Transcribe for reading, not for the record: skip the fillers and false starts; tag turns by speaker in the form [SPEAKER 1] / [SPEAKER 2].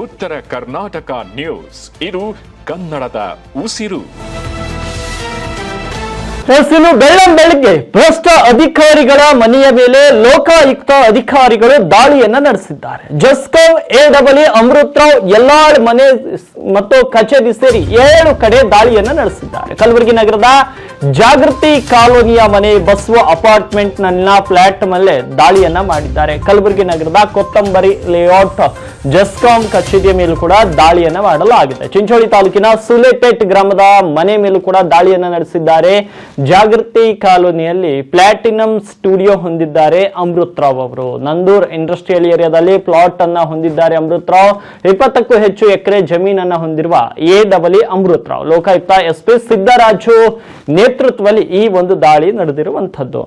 [SPEAKER 1] ಉತ್ತರ ಕರ್ನಾಟಕ ನ್ಯೂಸ್, ಇದು ಕನ್ನಡದ ಉಸಿರು.
[SPEAKER 2] ಇನ್ನು ಬೆಳ್ಳಂಬೆಳಗ್ಗೆ ಭ್ರಷ್ಟ ಅಧಿಕಾರಿಗಳ ಮನೆಯ ಮೇಲೆ ಲೋಕಾಯುಕ್ತ ಅಧಿಕಾರಿಗಳು ದಾಳಿಯನ್ನ ನಡೆಸಿದ್ದಾರೆ. ಜಸ್ಕಾಂ ಎಡಬ್ಲ್ಯೂ ಅಮೃತರಾವ್ ಯಲ್ಲಾಳ್ ಮನೆ ಮತ್ತು ಕಚೇರಿ ಸೇರಿ 7 ಕಡೆ ದಾಳಿಯನ್ನ ನಡೆಸಿದ್ದಾರೆ. ಕಲಬುರಗಿ ನಗರದ ಜಾಗೃತಿ ಕಾಲೋನಿಯ ಮನೆ, ಬಸವ ಅಪಾರ್ಟ್ಮೆಂಟ್ ನಲ್ಲಿನ ಫ್ಲಾಟ್ ಮೇಲೆ ದಾಳಿಯನ್ನ ಮಾಡಿದ್ದಾರೆ. ಕಲಬುರಗಿ ನಗರದ ಕೊತ್ತಂಬರಿ ಲೇಔಟ್ ಜಸ್ಕಾಂ ಕಚೇರಿಯ ಮೇಲೂ ಕೂಡ ದಾಳಿಯನ್ನ ಮಾಡಲಾಗಿದೆ. ಚಿಂಚೋಳಿ ತಾಲೂಕಿನ ಸುಲೆಪೇಟ್ ಗ್ರಾಮದ ಮನೆ ಮೇಲೂ ಕೂಡ ದಾಳಿಯನ್ನ ನಡೆಸಿದ್ದಾರೆ. ಜಾಗೃತಿ ಕಾಲೋನಿಯಲ್ಲಿ ಪ್ಲಾಟಿನಂ ಸ್ಟುಡಿಯೋ ಹೊಂದಿದ್ದಾರೆ ಅಮೃತರಾವ್ ಅವರು. ನಂದೂರ್ ಇಂಡಸ್ಟ್ರಿಯಲ್ ಏರಿಯಾದಲ್ಲಿ ಪ್ಲಾಟ್ ಅನ್ನ ಹೊಂದಿದ್ದಾರೆ ಅಮೃತರಾವ್. 20ಕ್ಕೂ ಹೆಚ್ಚು ಎಕರೆ ಜಮೀನನ್ನ ಹೊಂದಿರುವ ಎಡಬ್ಲ್ಯೂ ಅಮೃತರಾವ್. ಲೋಕಾಯುಕ್ತ SP ಸಿದ್ದರಾಜು ನೇತೃತ್ವದಲ್ಲಿ ಈ ಒಂದು ದಾಳಿ ನಡೆದಿರುವಂತದ್ದು.